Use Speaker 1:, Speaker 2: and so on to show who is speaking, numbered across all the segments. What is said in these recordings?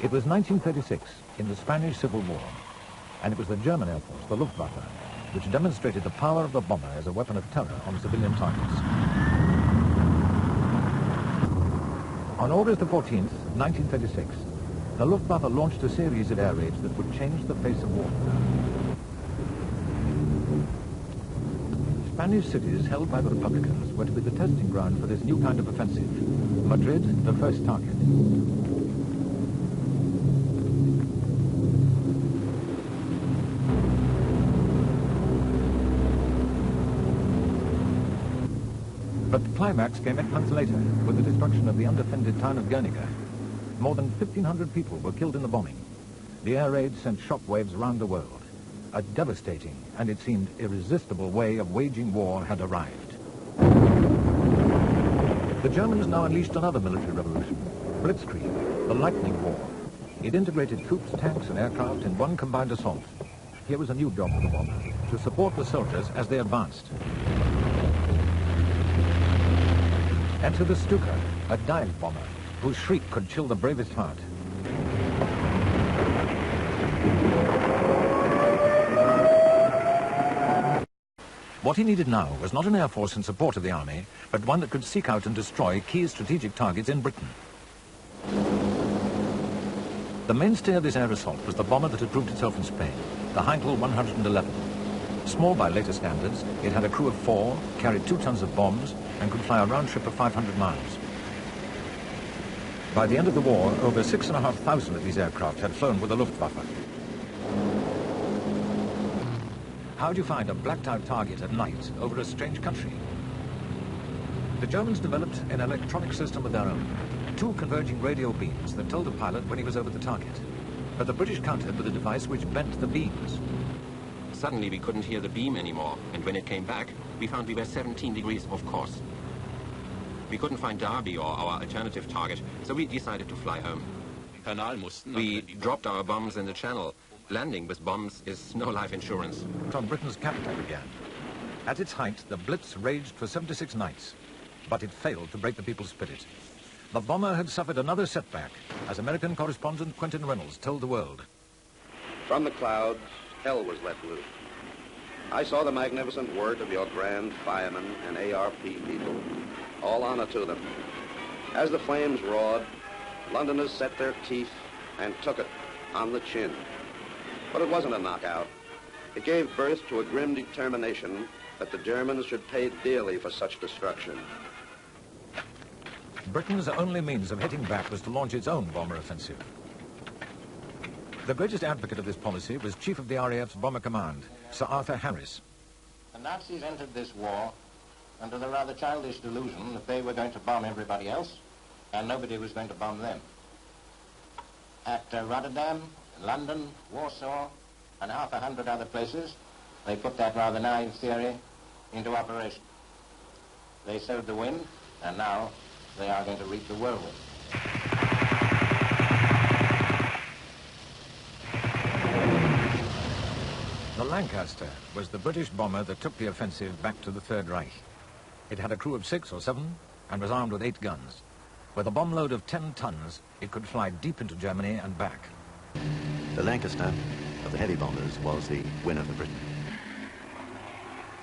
Speaker 1: It was 1936, in the Spanish Civil War, and it was the German Air Force, the Luftwaffe, which demonstrated the power of the bomber as a weapon of terror on civilian targets. On August the 14th, 1936, the Luftwaffe launched a series of air raids that would change the face of warfare. Spanish cities held by the Republicans were to be the testing ground for this new kind of offensive. Madrid, the first target. But the climax came 8 months later, with the destruction of the undefended town of Guernica. More than 1,500 people were killed in the bombing. The air raid sent shockwaves around the world. A devastating, and it seemed irresistible way of waging war had arrived. The Germans now unleashed another military revolution, Blitzkrieg, the lightning war. It integrated troops, tanks, and aircraft in one combined assault. Here was a new job for the bomber, to support the soldiers as they advanced. Enter the Stuka, a dive bomber, whose shriek could chill the bravest heart. What he needed now was not an air force in support of the army, but one that could seek out and destroy key strategic targets in Britain. The mainstay of this air assault was the bomber that had proved itself in Spain, the Heinkel 111. Small by later standards, it had a crew of 4, carried 2 tons of bombs, and could fly a round trip of 500 miles. By the end of the war, over 6,500 of these aircraft had flown with the Luftwaffe. How do you find a blacked-out target at night over a strange country? The Germans developed an electronic system of their own, 2 converging radio beams that told the pilot when he was over the target. But the British countered with a device which bent the beams.
Speaker 2: Suddenly we couldn't hear the beam anymore, and when it came back, we found we were 17 degrees off course. We couldn't find Derby or our alternative target, so we decided to fly home. We dropped our bombs in the channel. Landing with bombs is no life insurance.
Speaker 1: On Britain's capital began. At its height, the Blitz raged for 76 nights, but it failed to break the people's spirit. The bomber had suffered another setback, as American correspondent Quentin Reynolds told the world.
Speaker 3: From the clouds, hell was let loose. I saw the magnificent work of your grand firemen and ARP people. All honor to them. As the flames roared, Londoners set their teeth and took it on the chin. But it wasn't a knockout. It gave birth to a grim determination that the Germans should pay dearly for such destruction.
Speaker 1: Britain's only means of hitting back was to launch its own bomber offensive. The greatest advocate of this policy was Chief of the RAF's Bomber Command, Sir Arthur Harris.
Speaker 4: The Nazis entered this war under the rather childish delusion that they were going to bomb everybody else and nobody was going to bomb them. At Rotterdam, London, Warsaw, and half 100 other places, they put that rather naive theory into operation. They sowed the wind, and now they are going to reap the whirlwind.
Speaker 1: The Lancaster was the British bomber that took the offensive back to the Third Reich. It had a crew of 6 or 7 and was armed with 8 guns. With a bomb load of 10 tons, it could fly deep into Germany and back.
Speaker 5: The Lancaster of the heavy bombers was the winner for Britain.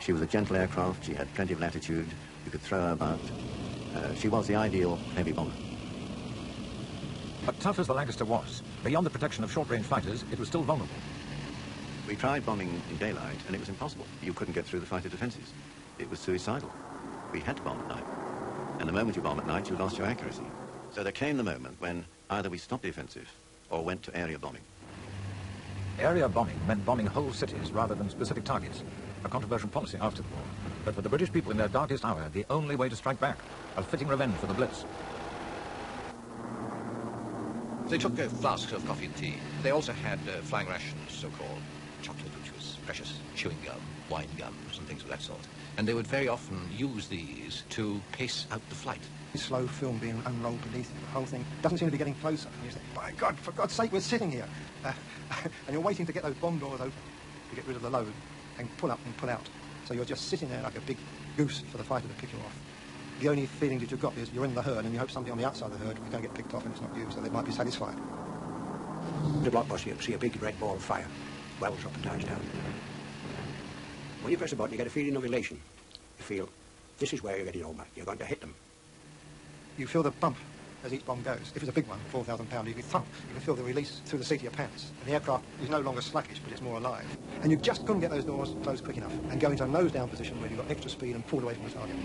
Speaker 5: She was a gentle aircraft, she had plenty of latitude, you could throw her about. She was the ideal heavy bomber.
Speaker 1: But tough as the Lancaster was, beyond the protection of short-range fighters, it was still vulnerable.
Speaker 5: We tried bombing in daylight, and it was impossible. You couldn't get through the fighter defenses. It was suicidal. We had to bomb at night. And the moment you bomb at night, you lost your accuracy. So there came the moment when either we stopped the offensive or went to area bombing.
Speaker 1: Area bombing meant bombing whole cities rather than specific targets, a controversial policy after the war. But for the British people in their darkest hour, the only way to strike back, a fitting revenge for the Blitz.
Speaker 6: They took flasks of coffee and tea. They also had flying rations, so-called chocolate, which was precious, chewing gum, wine gums, and things of that sort. And they would very often use these to pace out the flight.
Speaker 7: Slow film being unrolled beneath you, the whole thing doesn't seem to be getting closer. And you think, by God, for God's sake, we're sitting here. And you're waiting to get those bomb doors open to get rid of the load and pull up and pull out. So you're just sitting there like a big goose for the fighter to pick you off. The only feeling that you've got is you're in the herd and you hope somebody on the outside of the herd is going to get picked off and it's not you, so they might be satisfied.
Speaker 8: The blockbuster, you see a big red ball of fire, wells up and dies down. When you press a button, you get a feeling of elation. You feel, this is where you're getting over. You're going to hit them.
Speaker 7: You feel the bump as each bomb goes. If it's a big one, 4,000 pound, you can thump. You can feel the release through the seat of your pants. And the aircraft is no longer sluggish, but it's more alive. And you just couldn't get those doors closed quick enough and go into a nose-down position where you've got extra speed and pulled away from the target.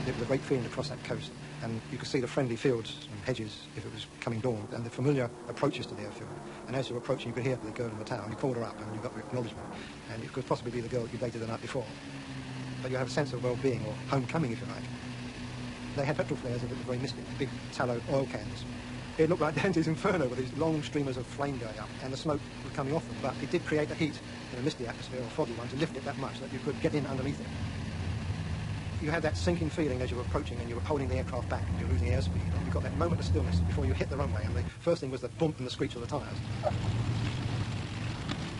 Speaker 7: It was a great feeling to cross that coast, and you could see the friendly fields and hedges if it was coming dawn, and the familiar approaches to the airfield. And as you were approaching, you could hear the girl in the tower, and you called her up, and you got the acknowledgement. And it could possibly be the girl you dated the night before. But you have a sense of well-being, or homecoming, if you like. They had petrol flares if it was very misty, big tallow oil cans. It looked like Dante's Inferno with these long streamers of flame going up, and the smoke was coming off them, but it did create the heat in a misty atmosphere or foggy one to lift it that much that you could get in underneath it. You had that sinking feeling as you were approaching and you were holding the aircraft back and you were losing airspeed, and you got that moment of stillness before you hit the runway, and the first thing was the bump and the screech of the tyres.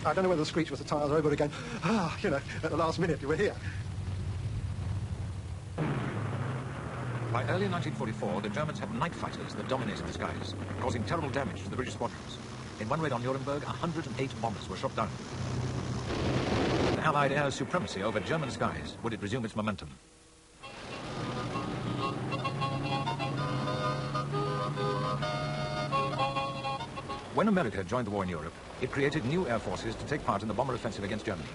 Speaker 7: I don't know whether the screech was the tyres or everybody going, you know, at the last minute you were here.
Speaker 1: By early 1944, the Germans had night fighters that dominated the skies, causing terrible damage to the British squadrons. In one raid on Nuremberg, 108 bombers were shot down. The Allied air supremacy over German skies would it resume its momentum. When America joined the war in Europe, it created new air forces to take part in the bomber offensive against Germany.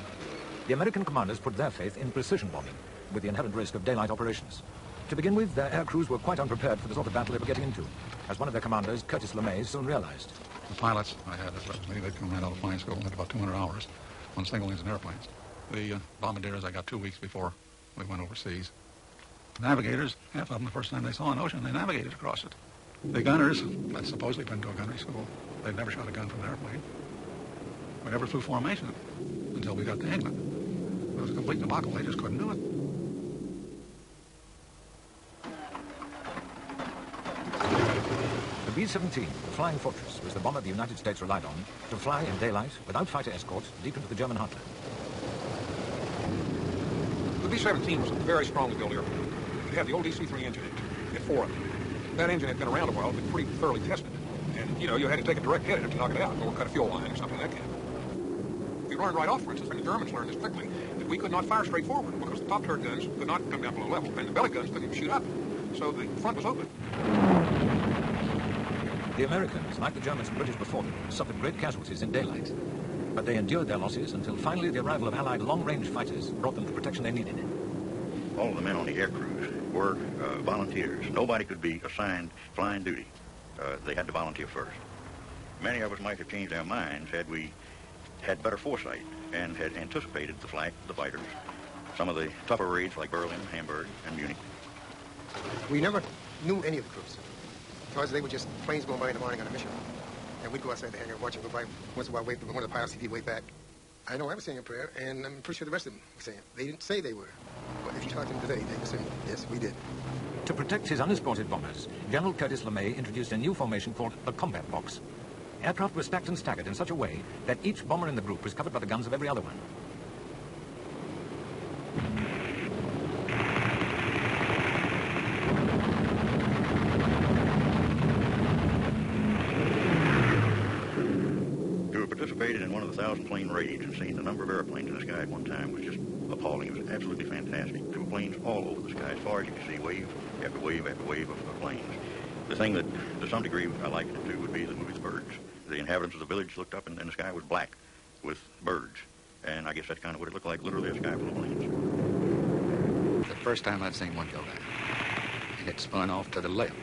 Speaker 1: The American commanders put their faith in precision bombing, with the inherent risk of daylight operations. To begin with, their air crews were quite unprepared for the sort of battle they were getting into, as one of their commanders, Curtis LeMay, soon realized.
Speaker 9: The pilots I had that left me, they'd come right out of flying school and had about 200 hours on single-engine airplanes. The bombardiers I got 2 weeks before we went overseas. Navigators, half of them, the first time they saw an ocean, they navigated across it. The gunners, that supposedly been to a gunnery school, they'd never shot a gun from an airplane. We never flew formation until we got to England. It was a complete debacle. They just couldn't do it.
Speaker 1: The B-17, the Flying Fortress, was the bomber the United States relied on to fly in daylight without fighter escort deep into the German heartland.
Speaker 9: The B-17 was a very strongly built airplane. It had the old DC-3 engine in it. It had 4 of them. That engine had been around a while, been pretty thoroughly tested. And, you know, you had to take a direct hit at it to knock it out, or cut a fuel line or something like that kind. We learned right off, for instance, and the Germans learned this quickly, that we could not fire straight forward because the top turret guns could not come down below level, and the belly guns couldn't shoot up. So the front was open.
Speaker 1: The Americans, like the Germans and British before them, suffered great casualties in daylight. But they endured their losses until finally the arrival of Allied long-range fighters brought them the protection they needed.
Speaker 10: All of the men on the air crews were volunteers. Nobody could be assigned flying duty. They had to volunteer first. Many of us might have changed our minds had we had better foresight and had anticipated the fighters. Some of the tougher raids like Berlin, Hamburg, and Munich.
Speaker 7: We never knew any of the crews. Because they were just planes going by in the morning on a mission. And we'd go outside the hangar, watch them go by. Once in a while, wait for one of the pilots to wait back. I know I was saying a prayer, and I'm pretty sure the rest of them were saying. They didn't say they were. But if you talk to them today, they would say, yes, we did.
Speaker 1: To protect his unescorted bombers, General Curtis LeMay introduced a new formation called the combat box. Aircraft were stacked and staggered in such a way that each bomber in the group was covered by the guns of every other one.
Speaker 10: Participated in one of the 1,000-plane raids and seen the number of airplanes in the sky at one time was just appalling. It was absolutely fantastic. There were planes all over the sky, as far as you could see, wave after wave after wave of planes. The thing that, to some degree, I likened it to would be the movie The Birds. The inhabitants of the village looked up and the sky was black with birds. And I guess that's kind of what it looked like, literally a sky full of planes.
Speaker 11: The first time I'd seen one go down, and it spun off to the left.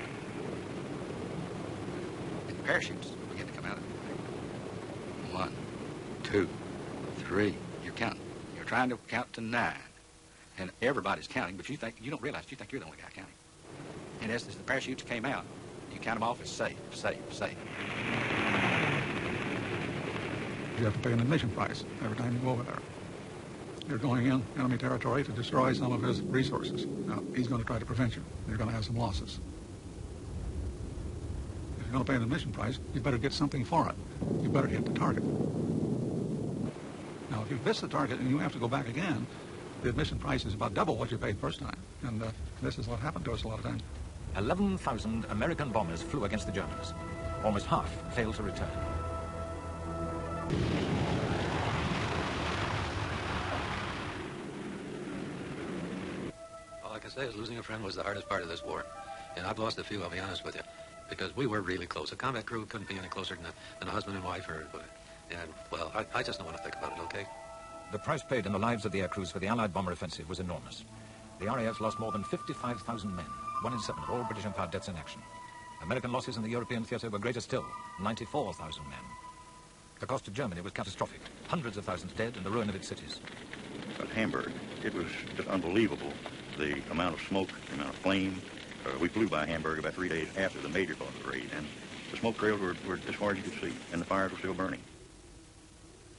Speaker 11: And the parachutes began to come out of it. 1, 2, 3. You're counting. You're trying to count to 9. And everybody's counting, but you don't realize you think you're the only guy counting. And as the parachutes came out, you count them off as safe, safe, safe.
Speaker 9: You have to pay an admission price every time you go over there. You're going in enemy territory to destroy some of his resources. Now, he's going to try to prevent you. You're going to have some losses. If you're going to pay an admission price, you better get something for it. You better hit the target. Now, if you miss the target and you have to go back again, the admission price is about double what you paid first time. And this is what happened to us a lot of times.
Speaker 1: 11,000 American bombers flew against the Germans. Almost half failed to return.
Speaker 12: All I can say is losing a friend was the hardest part of this war. And I've lost a few, I'll be honest with you, because we were really close. A combat crew couldn't be any closer than a husband and wife. And, well, I just don't want to think about it, okay?
Speaker 1: The price paid in the lives of the air crews for the Allied bomber offensive was enormous. The RAF lost more than 55,000 men, 1 in 7 of all British Empire deaths in action. American losses in the European theatre were greater still, 94,000 men. The cost to Germany was catastrophic, hundreds of thousands dead and the ruin of its cities.
Speaker 10: At Hamburg, it was just unbelievable, the amount of smoke, the amount of flame. We flew by Hamburg about 3 days after the major part of the raid, and the smoke trails were as far as you could see, and the fires were still burning.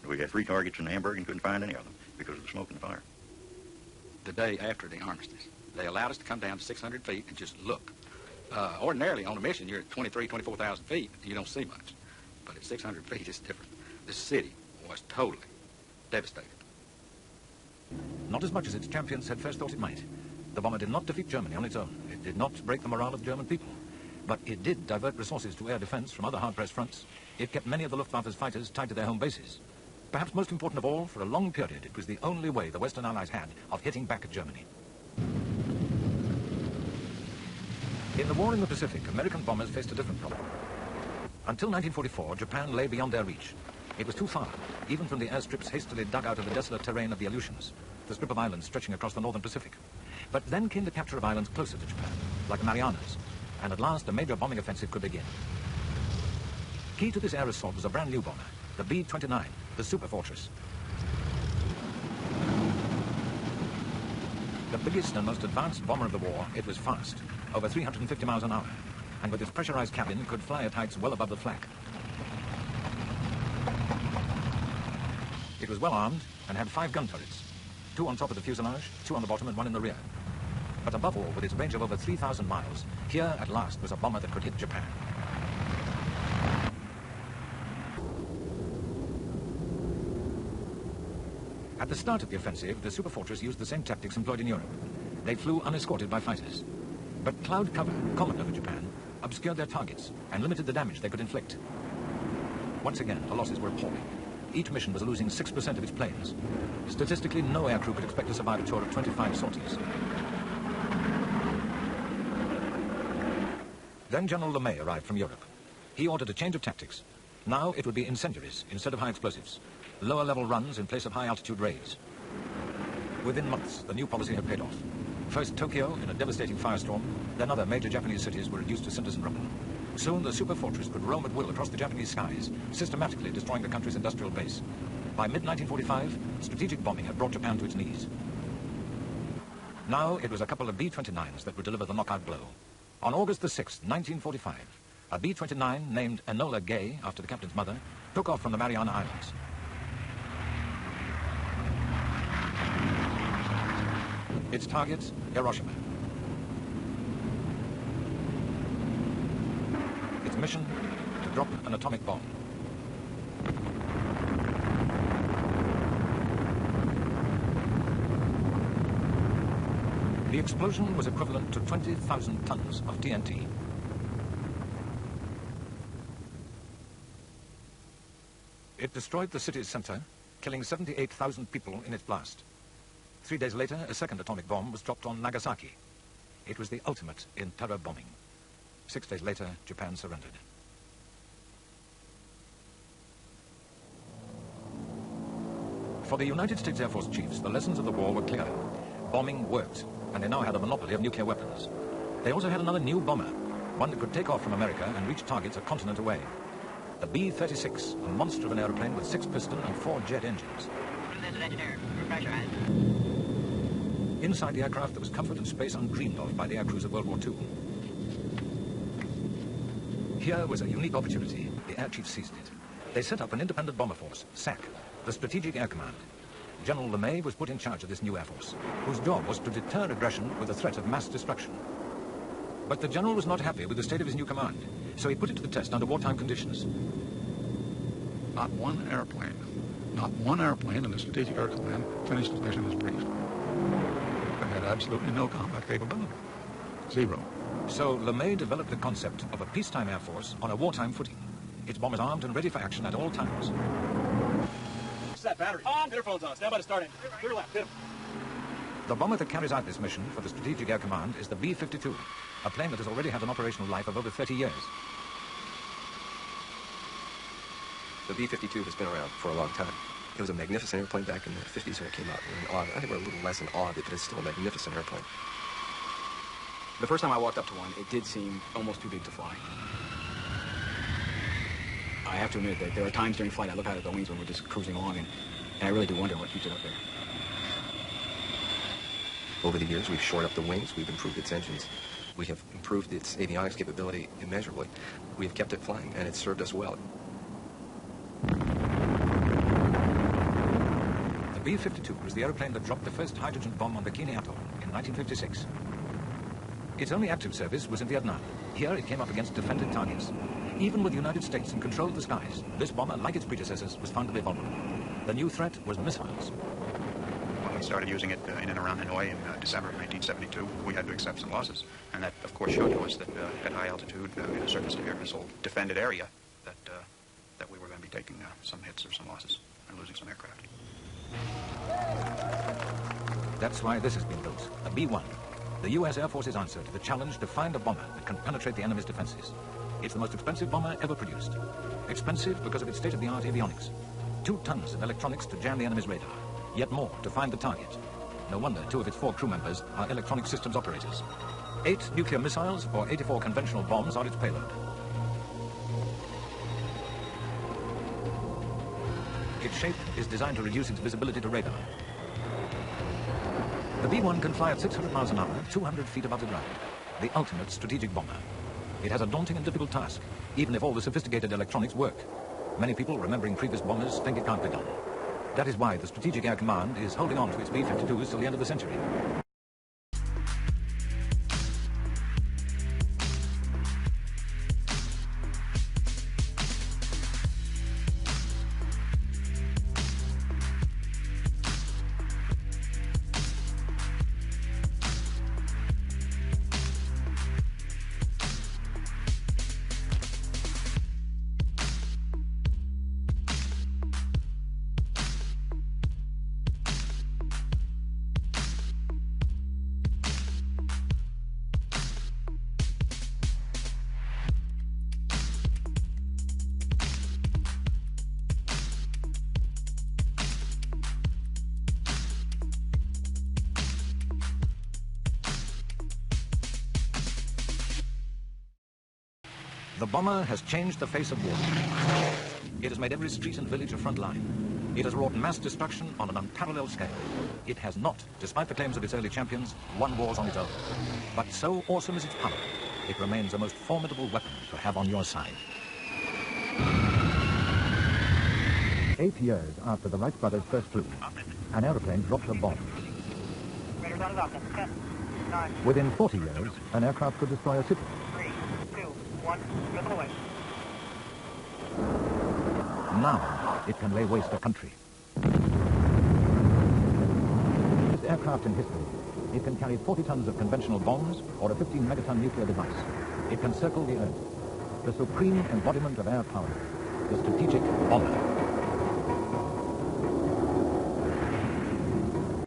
Speaker 10: We had 3 targets in Hamburg and couldn't find any of them because of the smoke and the fire.
Speaker 11: The day after the armistice, they allowed us to come down to 600 feet and just look. Ordinarily, on a mission, you're at 23,000, 24,000 feet, and you don't see much. But at 600 feet, it's different. The city was totally devastated.
Speaker 1: Not as much as its champions had first thought it might. The bomber did not defeat Germany on its own. It did not break the morale of the German people. But it did divert resources to air defense from other hard-pressed fronts. It kept many of the Luftwaffe's fighters tied to their home bases. Perhaps most important of all, for a long period, it was the only way the Western Allies had of hitting back at Germany. In the war in the Pacific, American bombers faced a different problem. Until 1944, Japan lay beyond their reach. It was too far, even from the airstrips hastily dug out of the desolate terrain of the Aleutians, the strip of islands stretching across the northern Pacific. But then came the capture of islands closer to Japan, like the Marianas, and at last a major bombing offensive could begin. Key to this air assault was a brand new bomber, the B-29, the Super Fortress. The biggest and most advanced bomber of the war, it was fast, over 350 miles an hour, and with its pressurized cabin could fly at heights well above the flak. It was well armed and had 5 gun turrets, 2 on top of the fuselage, 2 on the bottom and 1 in the rear. But above all, with its range of over 3,000 miles, here at last was a bomber that could hit Japan. At the start of the offensive, the Super Fortress used the same tactics employed in Europe. They flew unescorted by fighters. But cloud cover, common over Japan, obscured their targets and limited the damage they could inflict. Once again, the losses were appalling. Each mission was losing 6% of its planes. Statistically, no aircrew could expect to survive a tour of 25 sorties. Then General LeMay arrived from Europe. He ordered a change of tactics. Now it would be incendiaries instead of high explosives, lower-level runs in place of high-altitude raids. Within months, the new policy had paid off. First Tokyo in a devastating firestorm, then other major Japanese cities were reduced to cinders and rubble. Soon the Super Fortress could roam at will across the Japanese skies, systematically destroying the country's industrial base. By mid-1945, strategic bombing had brought Japan to its knees. Now it was a couple of B-29s that would deliver the knockout blow. On August the 6th, 1945, a B-29 named Enola Gay, after the captain's mother, took off from the Mariana Islands. Its target, Hiroshima. Its mission, to drop an atomic bomb. The explosion was equivalent to 20,000 tons of TNT. It destroyed the city's center, killing 78,000 people in its blast. 3 days later, a second atomic bomb was dropped on Nagasaki. It was the ultimate in terror bombing. 6 days later, Japan surrendered. For the United States Air Force chiefs, the lessons of the war were clear. Bombing worked, and they now had a monopoly of nuclear weapons. They also had another new bomber, one that could take off from America and reach targets a continent away. The B-36, a monster of an aeroplane with 6 piston and 4 jet engines. Inside the aircraft, there was comfort and space undreamed of by the air crews of World War II. Here was a unique opportunity. The air chiefs seized it. They set up an independent bomber force, SAC, the Strategic Air Command. General LeMay was put in charge of this new air force, whose job was to deter aggression with the threat of mass destruction. But the general was not happy with the state of his new command, so he put it to the test under wartime conditions.
Speaker 9: Not one airplane in the Strategic Air Command finished its mission as briefed. They had absolutely no combat capability. Zero.
Speaker 1: So LeMay developed the concept of a peacetime air force on a wartime footing. Its bombers armed and ready for action at all times.
Speaker 13: What's that battery? On. Interphone's on. Stand by to start engine. Clear left. Hit him.
Speaker 1: The bomber that carries out this mission for the Strategic Air Command is the B-52, a plane that has already had an operational life of over 30 years.
Speaker 14: The B-52 has been around for a long time. It was a magnificent airplane back in the 50s when it came out. We're in awe. I think we're a little less in awe of it, but it's still a magnificent airplane.
Speaker 13: The first time I walked up to one, it did seem almost too big to fly. I have to admit that there are times during flight I look out at the wings when we're just cruising along, and I really do wonder what keeps it up there.
Speaker 14: Over the years, we've shored up the wings, we've improved its engines, we have improved its avionics capability immeasurably. We have kept it flying, and it's served us well.
Speaker 1: The B-52 was the aeroplane that dropped the first hydrogen bomb on Bikini Atoll in 1956. Its only active service was in Vietnam. Here it came up against defended targets. Even with the United States in control of the skies, this bomber, like its predecessors, was found to be vulnerable. The new threat was missiles.
Speaker 15: When we started using it in and around Hanoi in December of 1972, we had to accept some losses. And that, of course, showed to us that at high altitude, in a surface-to-air missile defended area, that we were going to be taking some hits or some losses and losing some aircraft.
Speaker 1: That's why this has been built, a B-1. The U.S. Air Force's answer to the challenge to find a bomber that can penetrate the enemy's defenses. It's the most expensive bomber ever produced. Expensive because of its state-of-the-art avionics. 2 tons of electronics to jam the enemy's radar. Yet more to find the target. No wonder 2 of its 4 crew members are electronic systems operators. 8 nuclear missiles or 84 conventional bombs are its payload. Its shape is designed to reduce its visibility to radar. The B-1 can fly at 600 miles an hour, 200 feet above the ground. The ultimate strategic bomber. It has a daunting and difficult task, even if all the sophisticated electronics work. Many people, remembering previous bombers, think it can't be done. That is why the Strategic Air Command is holding on to its B-52s till the end of the century. The bomber has changed the face of war. It has made every street and village a front line. It has wrought mass destruction on an unparalleled scale. It has not, despite the claims of its early champions, won wars on its own. But so awesome is its power, it remains a most formidable weapon to have on your side. 8 years after the Wright brothers first flew, an aeroplane dropped a bomb. Within 40 years, an aircraft could destroy a city.
Speaker 16: 3, 2, 1, flip away.
Speaker 1: Now, it can lay waste a country. This aircraft in history, it can carry 40 tons of conventional bombs or a 15-megaton nuclear device. It can circle the Earth. The supreme embodiment of air power, the strategic bomber.